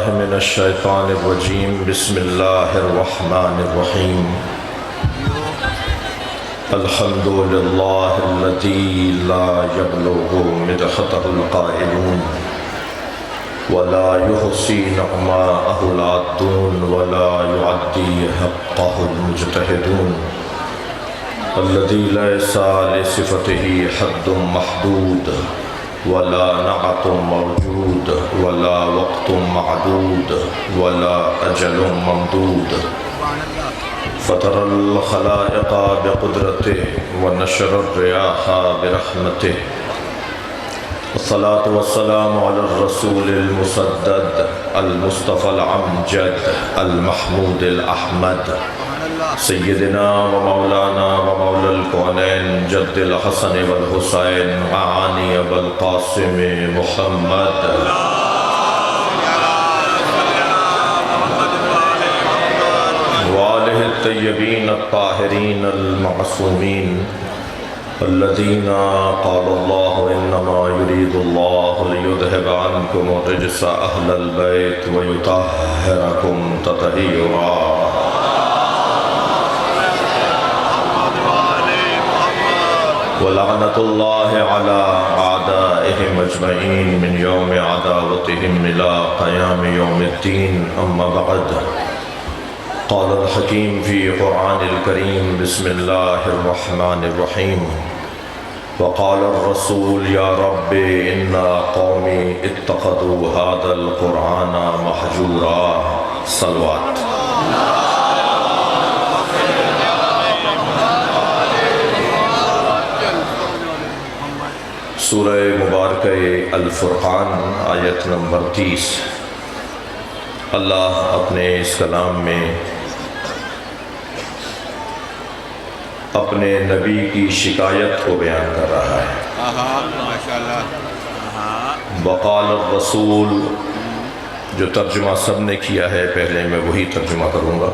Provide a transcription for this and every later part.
من الشیطان الرجیم بسم اللہ الرحمن الرحیم الحمد للہ الذی لا یبلغ مدحتہ القائلون ولا يحصي نعماءه العادون ولا يعدي حقه المجتهدون الذي ليس لصفته حد محدود ولا نعت موجود ولا وقت معدود ولا أجل ممدود فطر الخلائق بقدرته ونشر الرياح برحمته والصلاة والسلام على الرسول المسدد المصطفى العمجد المحمود الأحمد سيدنا ومولانا ومولى الكونين جد الحسن والحسين معاني أبا القاسم محمد وآله الطيبين الطاهرين المعصومين الذين قال الله إنما يريد الله ليذهب عنكم الرجس أهل البيت ويطهركم تطهيرا ولعنة الله على أعدائهم أجمعين من يوم عداوتهم إلى قيام يوم الدين أما بعد قال الحكيم في قرآن الكريم بسم الله الرحمن الرحيم وقال الرسول يا رب إن قومي اتخذوا هذا القرآن محجورا صلوات سورہ مبارکہ الفرقان آیت نمبر 30 اللہ اپنے اس کلام میں اپنے نبی کی شکایت کو بیان کر رہا ہے۔ وقال الرسول جو ترجمہ سب نے کیا ہے، پہلے میں وہی ترجمہ کروں گا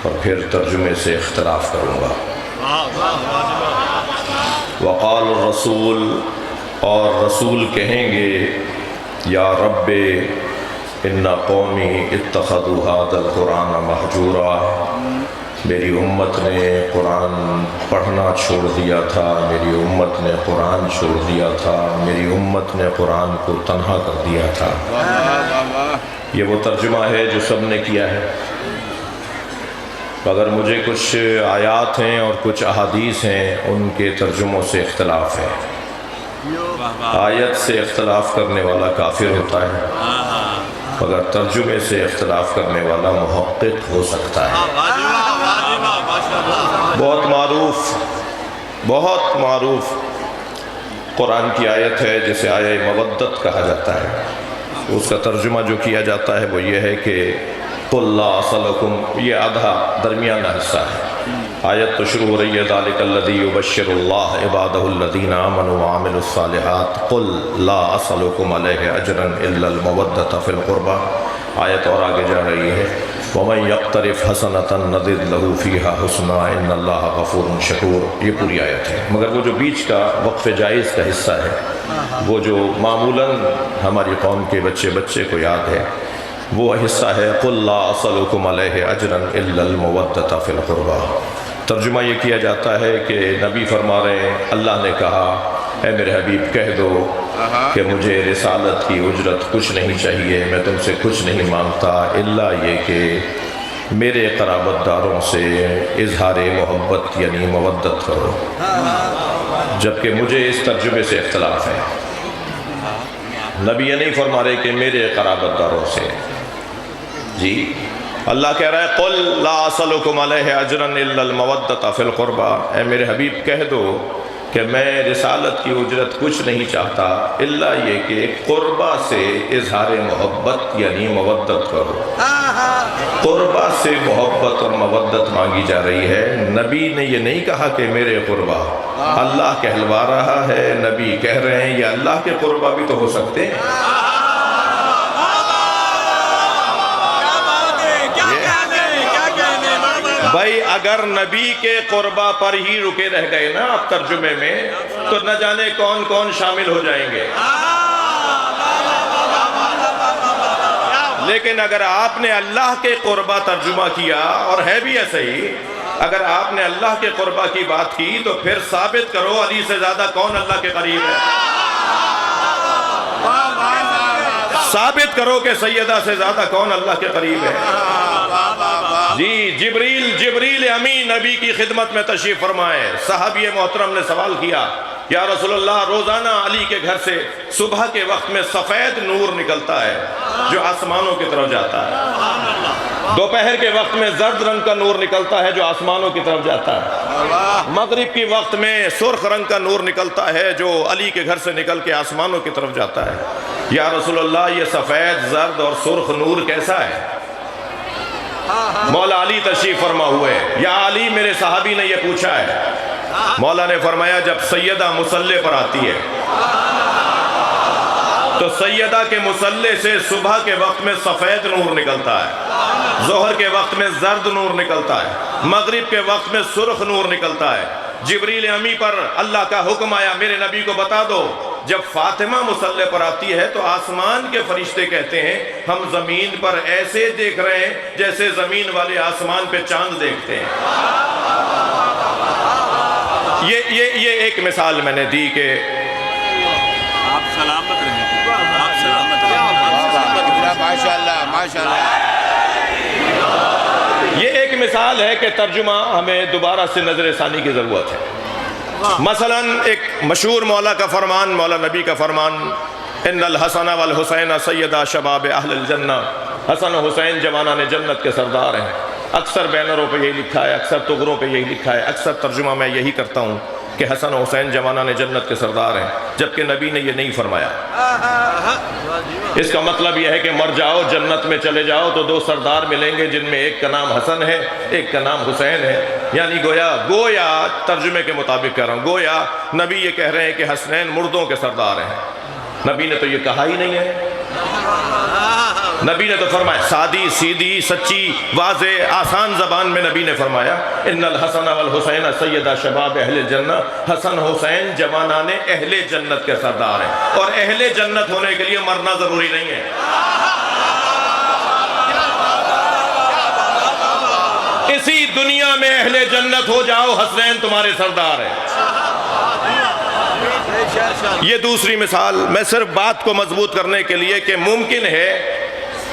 اور پھر ترجمے سے اختلاف کروں گا۔ وقال الرسول، اور رسول کہیں گے یا رب ان قومی اتخذوا هذا القرآن مہجورا، میری امت نے قرآن پڑھنا چھوڑ دیا تھا، میری امت نے قرآن چھوڑ دیا تھا، میری امت نے قرآن کو تنہا کر دیا تھا۔ یہ وہ ترجمہ ہے جو سب نے کیا ہے۔ اگر مجھے کچھ آیات ہیں اور کچھ احادیث ہیں، ان کے ترجموں سے اختلاف ہے۔ آیت سے اختلاف کرنے والا کافر ہوتا ہے، مگر ترجمے سے اختلاف کرنے والا محقق ہو سکتا ہے۔ بہت معروف قرآن کی آیت ہے جسے آیہ مودت کہا جاتا ہے۔ اس کا ترجمہ جو کیا جاتا ہے وہ یہ ہے کہ قُلْ لَا أَسْأَلُكُمْ، یہ آدھا درمیانہ حصہ ہے۔ آیت تو شروع ہو رہی ہے ذَلِكَ الَّذِي يُبَشِّرُ اللَّهُ عِبَادَهُ الَّذِينَ آمَنُوا وَعَمِلُوا الصَّالِحَاتِ قُلْ لَا أَسْأَلُكُمْ عَلَيْهِ أَجْرًا إِلَّا الْمَوَدَّةَ فِي الْقُرْبَى۔ آیت اور آگے جا رہی ہے وَمَنْ يَقْتَرِفْ حَسَنَةً نَزِدْ لَهُ فِيهَا حُسْنًا إِنَّ اللَّهَ غَفُورٌ شَكُورٌ۔ یہ پوری آیت ہے، مگر وہ جو بیچ کا وقف جائز کا حصہ ہے، وہ جو معمولاً ہماری قوم کے بچے کو یاد ہے، وہ حصہ ہے قُلْ لَا أَسْأَلُكُمْ عَلَيْهِ أَجْرًا إِلَّا الْمَوَدَّةَ فِي الْقُرْبَى۔ ترجمہ یہ کیا جاتا ہے کہ نبی فرما رہے ہیں اللہ نے کہا اے میرے حبیب کہہ دو کہ مجھے رسالت کی اجرت کچھ نہیں چاہیے، میں تم سے کچھ نہیں مانگتا الا یہ کہ میرے قرابت داروں سے اظہار محبت یعنی مودت کرو، جبکہ مجھے اس ترجمے سے اختلاف ہے۔ نبی یہ نہیں فرما رہے کہ میرے قرابت داروں سے، جی اللہ کہہ رہا ہے قُلْ لَا أَسْأَلُكُمْ عَلَيْهِ أَجْرًا إِلَّا الْمَوَدَّةَ فِي الْقُرْبَى، اے میرے حبیب کہہ دو کہ میں رسالت کی اجرت کچھ نہیں چاہتا الا یہ کہ قربہ سے اظہار محبت یعنی مودت کرو۔ قربہ سے محبت اور مودت مانگی جا رہی ہے۔ نبی نے یہ نہیں کہا کہ میرے قربہ، اللہ کہلوا رہا ہے، نبی کہہ رہے ہیں یہ اللہ کے قربہ بھی تو ہو سکتے ہیں۔ بھائی اگر نبی کے قربہ پر ہی رکے رہ گئے نا اب ترجمے میں، تو نہ جانے کون کون شامل ہو جائیں گے۔ لیکن اگر آپ نے اللہ کے قربہ ترجمہ کیا، اور ہے بھی ایسا ہی، اگر آپ نے اللہ کے قربہ کی بات کی تو پھر ثابت کرو علی سے زیادہ کون اللہ کے قریب ہے؟ ثابت کرو کہ سیدہ سے زیادہ کون اللہ کے قریب ہے؟ جی، جبریل امین نبی کی خدمت میں تشریف فرمائے، صحابی محترم نے سوال کیا، یا رسول اللہ، روزانہ علی کے گھر سے صبح کے وقت میں سفید نور نکلتا ہے جو آسمانوں کی طرف جاتا ہے، دوپہر کے وقت میں زرد رنگ کا نور نکلتا ہے جو آسمانوں کی طرف جاتا ہے، مغرب کے وقت میں سرخ رنگ کا نور نکلتا ہے جو علی کے گھر سے نکل کے آسمانوں کی طرف جاتا ہے۔ یا رسول اللہ، یہ سفید، زرد اور سرخ نور کیسا ہے؟ مولا علی تشریف فرما ہوئے، یا علی، میرے صحابی نے یہ پوچھا ہے۔ مولا نے فرمایا، جب سیدہ مصلی پر آتی ہے تو سیدہ کے مصلی سے صبح کے وقت میں سفید نور نکلتا ہے، ظہر کے وقت میں زرد نور نکلتا ہے، مغرب کے وقت میں سرخ نور نکلتا ہے۔ جبریل امی پر اللہ کا حکم آیا، میرے نبی کو بتا دو، جب فاطمہ مصلی پر آتی ہے تو آسمان کے فرشتے کہتے ہیں ہم زمین پر ایسے دیکھ رہے ہیں جیسے زمین والے آسمان پہ چاند دیکھتے ہیں۔ یہ ایک مثال میں نے دی کہ آپ سلامت رہیں، آپ سلامت رہیں، ماشاءاللہ ماشاءاللہ۔ یہ ایک مثال ہے کہ ترجمہ ہمیں دوبارہ سے نظر ثانی کی ضرورت ہے۔ مثلا ایک مشہور مولا کا فرمان، مولا نبی کا فرمان، ان الحسن والحسین سیدہ شباب اہل الجنہ، حسن و حسین جوانان جنت کے سردار ہیں۔ اکثر بینروں پہ یہی لکھا ہے، اکثر تغروں پہ یہی لکھا ہے، اکثر ترجمہ میں یہی کرتا ہوں کہ حسن و حسین جوانان جنت کے سردار ہیں، جبکہ نبی نے یہ نہیں فرمایا۔ اس کا مطلب یہ ہے کہ مر جاؤ، جنت میں چلے جاؤ تو دو سردار ملیں گے جن میں ایک کا نام حسن ہے، ایک کا نام حسین ہے۔ یعنی گویا ترجمے کے مطابق کہہ رہا ہوں، گویا نبی یہ کہہ رہے ہیں کہ حسنین مردوں کے سردار ہیں۔ نبی نے تو یہ کہا ہی نہیں ہے۔ نبی نے تو فرمایا، سادی سیدھی سچی واضح آسان زبان میں نبی نے فرمایا، ان الحسن والحسین سیدہ شباب اہل الجنہ، حسن حسین جوانان اہل جنت کے سردار ہیں، اور اہل جنت ہونے کے لیے مرنا ضروری نہیں ہے۔ اسی دنیا میں اہل جنت ہو جاؤ، حسنین تمہارے سردار ہیں۔ یہ دوسری مثال میں صرف بات کو مضبوط کرنے کے لیے کہ ممکن ہے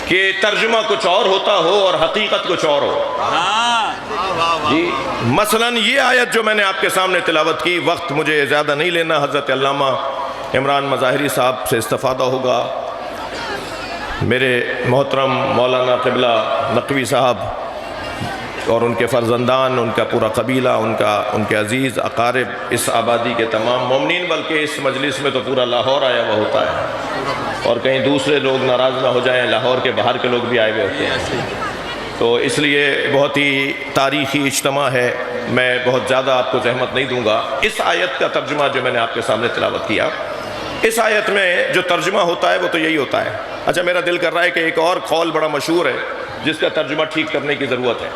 کہ ترجمہ کچھ اور ہوتا ہو اور حقیقت کچھ اور ہو۔ جی، مثلا یہ آیت جو میں نے آپ کے سامنے تلاوت کی، وقت مجھے زیادہ نہیں لینا، حضرت علامہ عمران مظاہری صاحب سے استفادہ ہوگا، میرے محترم مولانا قبلہ نقوی صاحب اور ان کے فرزندان، ان کا پورا قبیلہ، ان کے عزیز اقارب، اس آبادی کے تمام مومنین، بلکہ اس مجلس میں تو پورا لاہور آیا ہوا ہوتا ہے، اور کہیں دوسرے لوگ ناراض نہ ہو جائیں، لاہور کے باہر کے لوگ بھی آئے ہوئے ہوتے ہیں، تو اس لیے بہت ہی تاریخی اجتماع ہے، میں بہت زیادہ آپ کو زحمت نہیں دوں گا۔ اس آیت کا ترجمہ جو میں نے آپ کے سامنے تلاوت کیا، اس آیت میں جو ترجمہ ہوتا ہے وہ تو یہی ہوتا ہے۔ اچھا، میرا دل کر رہا ہے کہ ایک اور قول بڑا مشہور ہے جس کا ترجمہ ٹھیک کرنے کی ضرورت ہے۔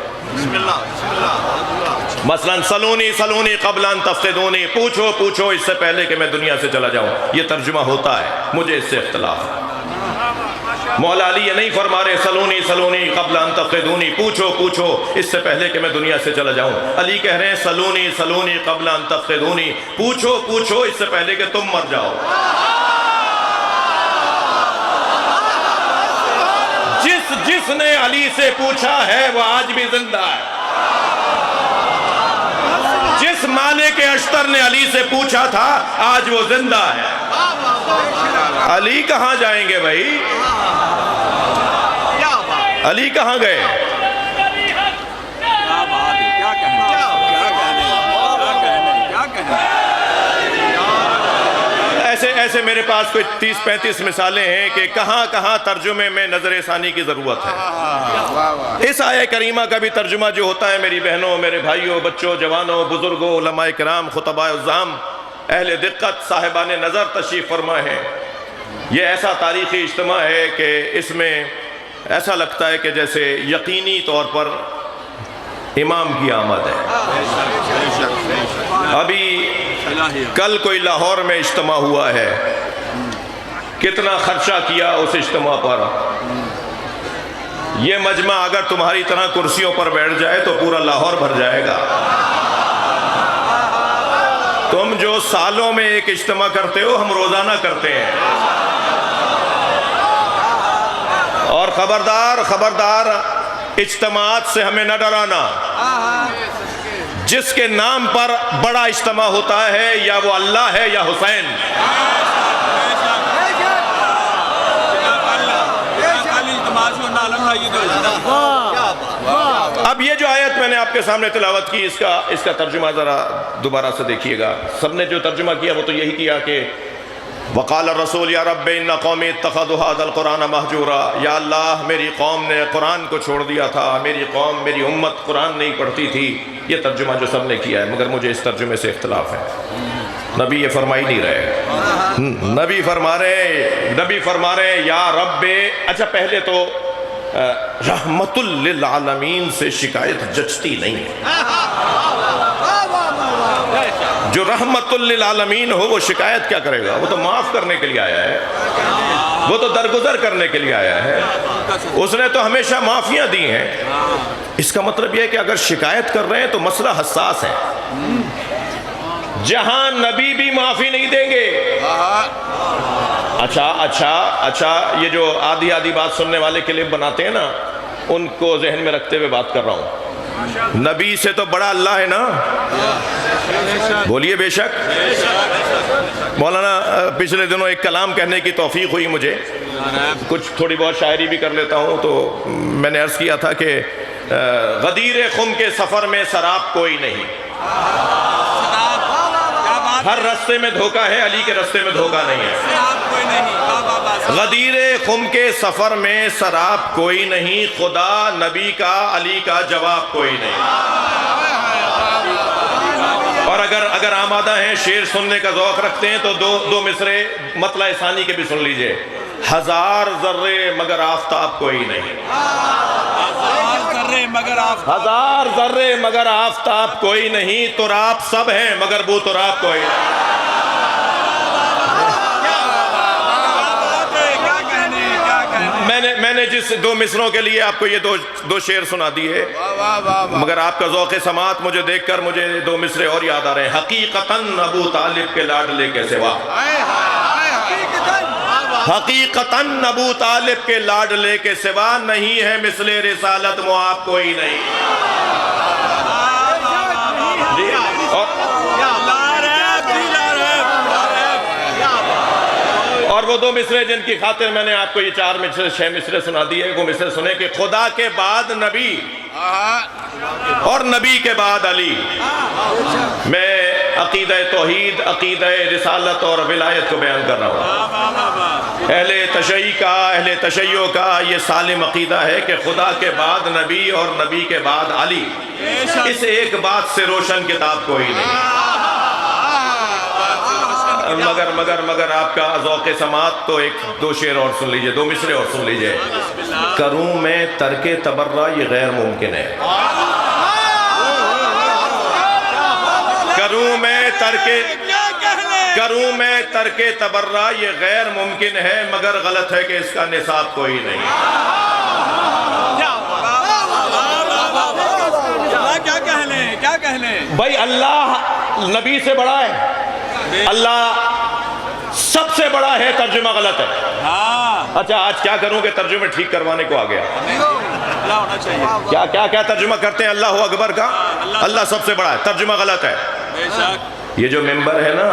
مثلا سلونی سلونی قبل ان تفقدونی، پوچھو پوچھو اس سے پہلے کہ میں دنیا سے چلا جاؤں، یہ ترجمہ ہوتا ہے، مجھے اس سے اختلاف ہے۔ مولا علی یہ نہیں فرما رہے سلونی سلونی قبل ان تفقدونی، پوچھو پوچھو اس سے پہلے کہ میں دنیا سے چلا جاؤں۔ علی کہہ رہے ہیں سلونی سلونی قبل ان تفقدونی، پوچھو پوچھو اس سے پہلے کہ تم مر جاؤ۔ جس نے علی سے پوچھا ہے وہ آج بھی زندہ ہے۔ جس مالک اشتر نے علی سے پوچھا تھا آج وہ زندہ ہے۔ علی کہاں جائیں گے بھائی؟ علی کہاں گئے؟ ایسے میرے پاس کوئی 30-35 مثالیں ہیں کہ کہاں کہاں ترجمے میں نظر ثانی کی ضرورت ہے۔ اس آیہ کریمہ کا بھی ترجمہ جو ہوتا ہے میری بہنوں، میرے بھائیوں، بچوں، جوانوں، بزرگوں، علماء کرام، خطباء عظام، اہل دقت، صاحبان نظر تشریف فرما ہے، یہ ایسا تاریخی اجتماع ہے کہ اس میں ایسا لگتا ہے کہ جیسے یقینی طور پر امام کی آمد ہے۔ ابھی کل کوئی لاہور میں اجتماع ہوا ہے، کتنا خرچہ کیا اس اجتماع پر، یہ مجمع اگر تمہاری طرح کرسیوں پر بیٹھ جائے تو پورا لاہور بھر جائے گا۔ تم جو سالوں میں ایک اجتماع کرتے ہو، ہم روزانہ کرتے ہیں۔ اور خبردار خبردار، اجتماعات سے ہمیں نہ ڈرانا۔ جس کے نام پر بڑا اجتماع ہوتا ہے یا وہ اللہ ہے یا حسین۔ اب یہ جو آیت میں نے آپ کے سامنے تلاوت کی، اس کا ترجمہ ذرا دوبارہ سے دیکھیے گا۔ سب نے جو ترجمہ کیا وہ تو یہی کیا کہ وقال الرسول یا رب ان قومی اتخذوا هذا القرآن مہجورا، یا اللہ میری قوم نے قرآن کو چھوڑ دیا تھا، میری قوم میری امت قرآن نہیں پڑھتی تھی۔ یہ ترجمہ جو سب نے کیا ہے، مگر مجھے اس ترجمے سے اختلاف ہے۔ نبی یہ فرما ہی نہیں رہے۔ نبی فرما رہے یا رب، اچھا پہلے تو رحمت للعالمین سے شکایت جچتی نہیں ہے۔ جو رحمت للعالمین ہو وہ شکایت کیا کرے گا؟ وہ تو معاف کرنے کے لیے آیا ہے، وہ تو درگزر کرنے کے لیے آیا ہے۔ اس نے تو ہمیشہ معافیاں دی ہیں۔ اس کا مطلب یہ ہے کہ اگر شکایت کر رہے ہیں تو مسئلہ حساس ہے۔ جہاں نبی بھی معافی نہیں دیں گے۔ اچھا یہ جو آدھی آدھی بات سننے والے کلپ بناتے ہیں نا، ان کو ذہن میں رکھتے ہوئے بات کر رہا ہوں۔ نبی سے تو بڑا اللہ ہے نا، بولیے بے شک۔ مولانا پچھلے دنوں ایک کلام کہنے کی توفیق ہوئی مجھے، کچھ تھوڑی بہت شاعری بھی کر لیتا ہوں، تو میں نے عرض کیا تھا کہ غدیر خم کے سفر میں سراب کوئی نہیں، ہر رستے میں دھوکہ ہے، علی کے رستے میں دھوکہ نہیں ہے۔ غدیر خم کے سفر میں سراب کوئی نہیں، خدا نبی کا علی کا جواب کوئی نہیں۔ اور اگر آمادہ ہیں، شعر سننے کا ذوق رکھتے ہیں تو دو مصرے مطلع ثانی کے بھی سن لیجئے۔ ہزار ذرے مگر آفتاب کوئی نہیں، ہزار ذرے مگر آفتاب کوئی نہیں، تراب سب ہیں مگر بو تراب کوئی نہیں۔ میں نے جس دو مصروں کے لیے آپ کو یہ دو شعر سنا دیے، مگر آپ کا ذوق سماعت مجھے دیکھ کر مجھے دو مصرے اور یاد آ رہے ہیں۔ حقیقتاً ابو طالب کے لاڈلے کے سوا، حقیقتاً ابو طالب کے لاڈلے کے سوا، نہیں ہے مثل رسالت معاب کوئی نہیں۔ اور وہ دو مصرے جن کی خاطر میں نے آپ کو یہ 6 مصرے سنا دیے، وہ مصرے سنے کہ خدا کے بعد نبی اور نبی کے بعد علی۔ میں عقیدہ توحید، عقیدہ رسالت اور ولایت کو بیان کر رہا ہوں۔ اہل تشیع کا یہ سالم عقیدہ ہے کہ خدا کے بعد نبی اور نبی کے بعد علی، اس ایک بات سے روشن کتاب کوئی نہیں۔ مگر آپ کا ذوق سماعت تو دو شعر اور سن لیجئے، دو مصرے اور سن لیجئے۔ کروں میں ترک تبرہ یہ غیر ممکن ہے، کروں میں ترک تبرہ یہ غیر ممکن ہے، مگر غلط ہے کہ اس کا نصاب کوئی نہیں۔ کیا کہنے بھائی، اللہ نبی سے بڑا ہے، اللہ سب سے بڑا ہے، ترجمہ غلط ہے۔ اچھا آج کیا کروں کہ ترجمہ ٹھیک کروانے کو آ گیا۔ کیا ترجمہ کرتے ہیں اللہ اکبر کا؟ اللہ سب سے بڑا ہے، ترجمہ غلط ہے۔ یہ جو ممبر ہے نا،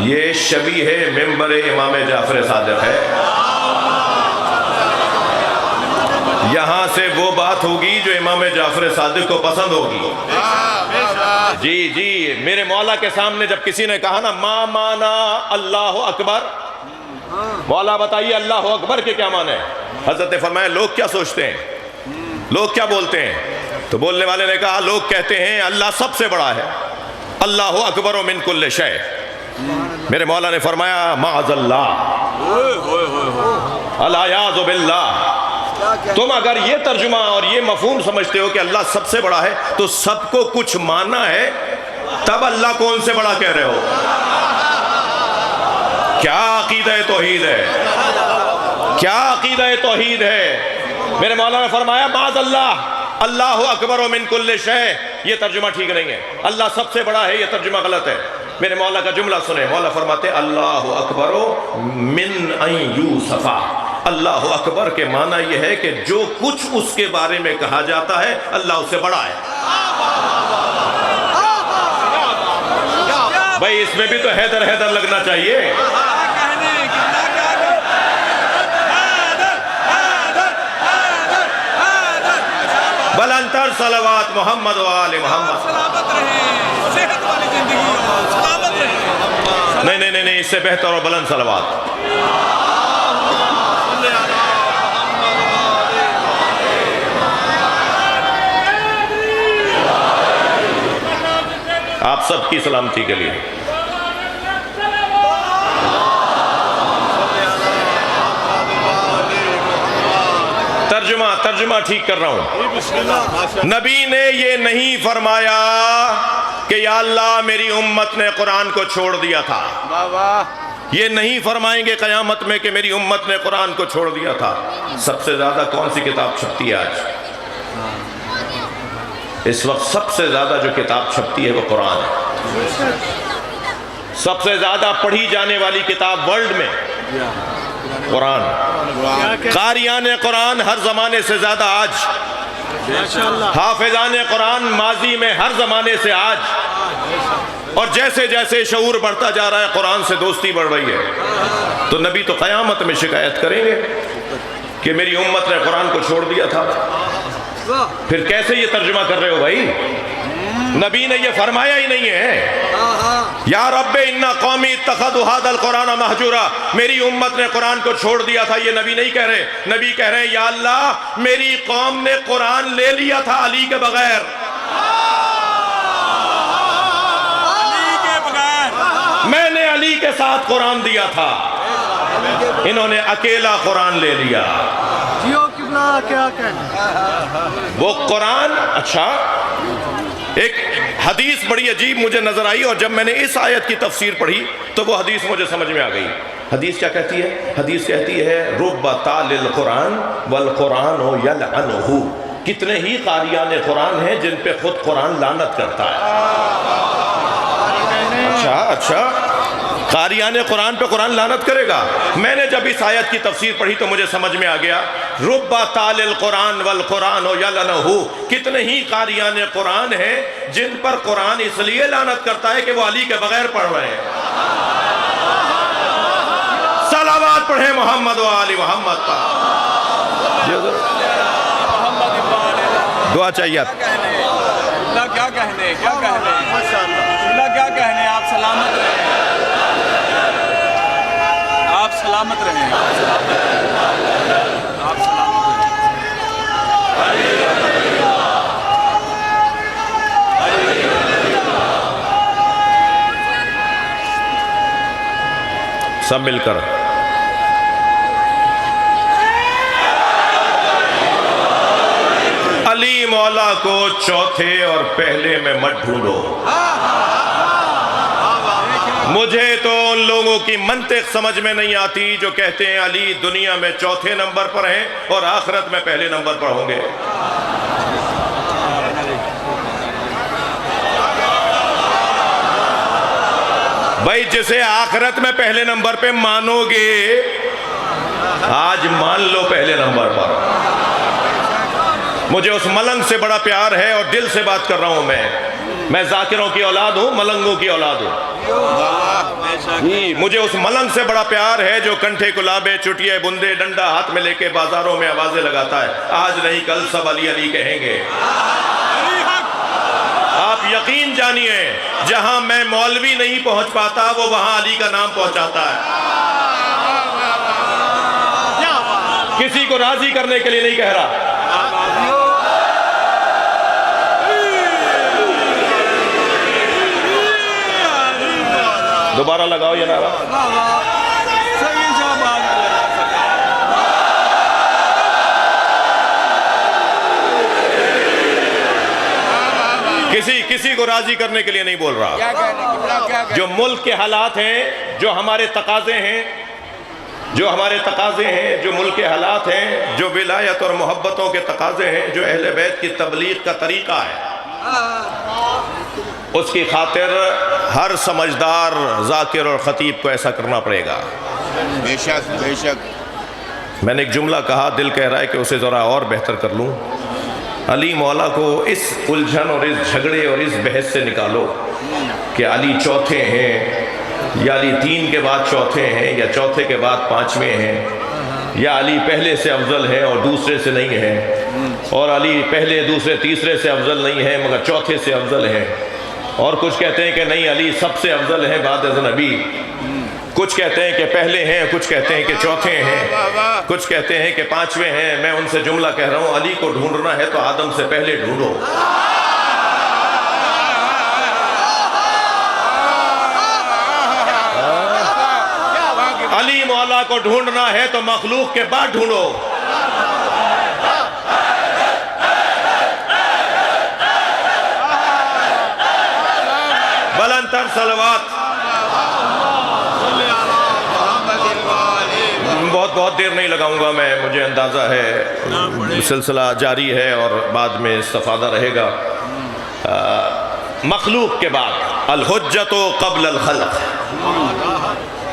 یہ شبیہ ہے ممبر امام جعفر صادق ہے۔ یہاں سے وہ بات ہوگی جو امام جعفر صادق کو پسند ہوگی۔ جی میرے مولا کے سامنے جب کسی نے کہا نا ما مانا اللہ اکبر، مولا بتائیے اللہ اکبر کے کیا معنی ہے؟ حضرت نے فرمایا لوگ کیا سوچتے ہیں، لوگ کیا بولتے ہیں؟ تو بولنے والے نے کہا لوگ کہتے ہیں اللہ سب سے بڑا ہے، اللہ اکبر من کل شے۔ میرے مولا نے فرمایا معاذ اللہ، العیاذ باللہ۔ تم اگر یہ ترجمہ اور یہ مفہوم سمجھتے ہو کہ اللہ سب سے بڑا ہے تو سب کو کچھ ماننا ہے، تب اللہ کو ان سے بڑا کہہ رہے ہو۔ کیا عقیدہ توحید ہے، کیا عقیدہ توحید ہے؟ میرے مولا نے فرمایا معاذ اللہ، اللہ اکبر من کل شے، یہ ترجمہ ٹھیک نہیں ہے، اللہ سب سے بڑا ہے، یہ ترجمہ غلط ہے۔ میرے مولا کا جملہ سنیں، مولا فرماتے اللہ اکبر من ان یوسف، اللہ اکبر کے معنی یہ ہے کہ جو کچھ اس کے بارے میں کہا جاتا ہے اللہ اس سے بڑا ہے۔ بھائی اس میں بھی تو حیدر حیدر لگنا چاہیے۔ بلندتر صلوات محمد و آل محمد۔ سلامت رہیں، صحت والی زندگی ہو، سلامت رہیں۔ نہیں نہیں نہیں، اس سے بہتر اور بلند صلوات۔ آپ سب کی سلامتی کے لیے۔ ترجمہ ٹھیک کر رہا ہوں۔ نبی نے یہ نہیں فرمایا کہ یا اللہ میری امت نے قرآن کو چھوڑ دیا تھا، یہ نہیں فرمائیں گے قیامت میں کہ میری امت نے قرآن کو چھوڑ دیا تھا۔ سب سے زیادہ کون سی کتاب چھپتی ہے آج؟ اس وقت سب سے زیادہ جو کتاب چھپتی ہے وہ قرآن ہے۔ سب سے زیادہ پڑھی جانے والی کتاب ورلڈ میں قرآن۔ قاریان قرآن ہر زمانے سے زیادہ آج، حافظان قرآن ماضی میں ہر زمانے سے آج، اور جیسے جیسے شعور بڑھتا جا رہا ہے قرآن سے دوستی بڑھ رہی ہے۔ تو نبی تو قیامت میں شکایت کریں گے کہ میری امت نے قرآن کو چھوڑ دیا تھا۔ پھر کیسے یہ ترجمہ کر رہے ہو بھائی؟ نبی نے یہ فرمایا ہی نہیں ہے۔ یا رب انا قومی اتخذوا ھذا القرآن مہجورا، میری امت نے قرآن کو چھوڑ دیا تھا، یہ نبی نہیں کہہ رہے۔ نبی کہہ رہے ہیں یا اللہ میری قوم نے قرآن لے لیا تھا علی کے بغیر، میں نے علی کے ساتھ قرآن دیا تھا، انہوں نے اکیلا قرآن لے لیا۔ کیا کہنا وہ قرآن، اچھا ایک حدیث بڑی عجیب مجھے نظر آئی، اور جب میں نے اس آیت کی تفسیر پڑھی تو وہ حدیث مجھے سمجھ میں آ گئی۔ حدیث کیا کہتی ہے؟ حدیث کہتی ہے رب تال القرآن والقرآن یلعنہ، کتنے ہی قاریان قرآن ہیں جن پہ خود قرآن لعنت کرتا ہے۔ اچھا قاریان قرآن پہ قرآن لعنت کرے گا؟ میں نے جب اس آیت کی تفسیر پڑھی تو مجھے سمجھ میں آ گیا رب تال القرآن والقرآن یلعنہ، کتنے ہی قاریان قرآن ہیں جن پر قرآن اس لیے لعنت کرتا ہے کہ وہ علی کے بغیر پڑھ رہے ہیں۔ صلوات پڑھیں محمد و آل محمد پر۔ دعا چاہیے اللہ کیا کہنے، کیا کہنے، اللہ کیا کہنے۔ آپ سلامت رہیں، آپ سلامت رہیں، آپ سلامت رہیں۔ سب مل کر علی مولا کو چوتھے اور پہلے میں مت ڈھونڈو۔ مجھے تو ان لوگوں کی منطق سمجھ میں نہیں آتی جو کہتے ہیں علی دنیا میں چوتھے نمبر پر ہیں اور آخرت میں پہلے نمبر پر ہوں گے۔ بھائی جسے آخرت میں پہلے نمبر پہ مانو گے، آج مان لو پہلے نمبر پر۔ مجھے اس ملنگ سے بڑا پیار ہے اور دل سے بات کر رہا ہوں میں ذاکروں کی اولاد ہوں، ملنگوں کی اولاد ہوں۔ مجھے اس ملنگ سے بڑا پیار ہے جو کنٹھے گلابے چٹیے بندے ڈنڈا ہاتھ میں لے کے بازاروں میں آوازیں لگاتا ہے، آج نہیں کل سب علی علی کہیں گے۔ آپ یقین جانیے جہاں میں مولوی نہیں پہنچ پاتا وہ وہاں علی کا نام پہنچاتا ہے۔ کسی کو راضی کرنے کے لیے نہیں کہہ رہا۔ دوبارہ لگاؤ یہ نعرہ۔ کسی کو راضی کرنے کے لیے نہیں بول رہا۔ جو ملک کے حالات ہیں، جو ہمارے تقاضے ہیں، جو ہمارے تقاضے ہیں، جو ملک کے حالات ہیں، جو ولایت اور محبتوں کے تقاضے ہیں، جو اہل بیت کی تبلیغ کا طریقہ ہے، اس کی خاطر ہر سمجھدار ذاکر اور خطیب کو ایسا کرنا پڑے گا۔ بے شک بے شک۔ میں نے ایک جملہ کہا، دل کہہ رہا ہے کہ اسے ذرا اور بہتر کر لوں۔ علی مولا کو اس الجھن اور اس جھگڑے اور اس بحث سے نکالو کہ علی چوتھے ہیں، یا علی 3 کے بعد چوتھے ہیں، یا چوتھے کے بعد 5ویں ہیں، یا علی پہلے سے افضل ہے اور دوسرے سے نہیں ہے، اور علی پہلے دوسرے تیسرے سے افضل نہیں ہے مگر چوتھے سے افضل ہے، اور کچھ کہتے ہیں کہ نہیں علی سب سے افضل ہے بعد از نبی، کچھ کہتے ہیں کہ پہلے ہیں، کچھ کہتے ہیں کہ چوتھے ہیں، کچھ کہتے ہیں کہ 5ویں ہیں۔ میں ان سے جملہ کہہ رہا ہوں، علی کو ڈھونڈنا ہے تو آدم سے پہلے ڈھونڈو۔ علی مولا کو ڈھونڈنا ہے تو مخلوق کے بعد ڈھونڈو۔ بلند تر صلوات۔ بہت دیر نہیں لگاؤں گا میں، مجھے اندازہ ہے سلسلہ جاری ہے اور بعد میں استفادہ رہے گا۔ مخلوق کے بعد، الحجت قبل الخلق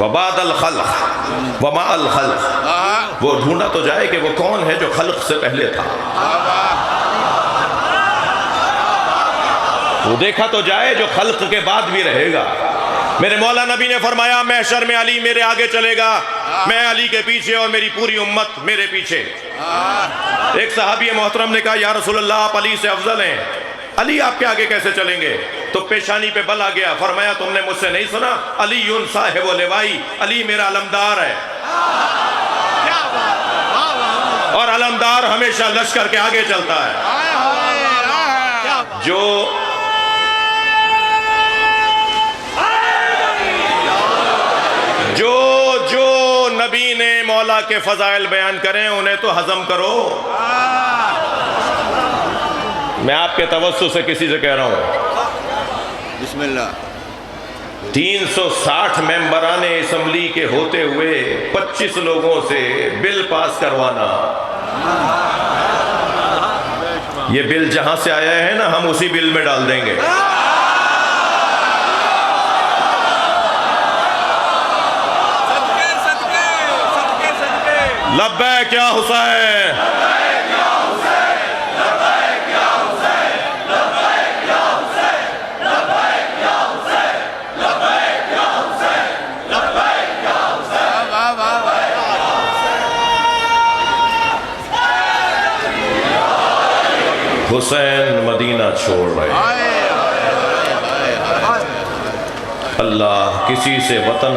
وبعد الخلق ومع الخلق، وہ ڈھونڈا تو جائے کہ وہ کون ہے جو خلق سے پہلے تھا، وہ دیکھا تو جائے جو خلق کے بعد بھی رہے گا۔ میرے مولا نبی نے فرمایا محشر میں علی میرے آگے چلے گا، میں علی کے پیچھے اور میری پوری امت میرے پیچھے۔ ایک صحابی محترم نے کہا یا رسول اللہ آپ علی سے افضل ہیں، علی آپ کے آگے کیسے چلیں گے؟ تو پیشانی پہ بل آ گیا، فرمایا تم نے مجھ سے نہیں سنا، علی صاحب و لوائی، علی میرا علمدار ہے، اور علمدار ہمیشہ لشکر کے آگے چلتا ہے۔ جو نبی نے مولا کے فضائل بیان کریں انہیں تو ہضم کرو۔ میں آپ کے توسط سے کسی سے کہہ رہا ہوں، بسم اللہ۔ 360 ممبران اسمبلی کے ہوتے ہوئے 25 لوگوں سے بل پاس کروانا، یہ بل جہاں سے آیا ہے نا ہم اسی بل میں ڈال دیں گے۔ لبیک یا حسین، حسین مدینہ چھوڑ رہے، اللہ کسی سے وطن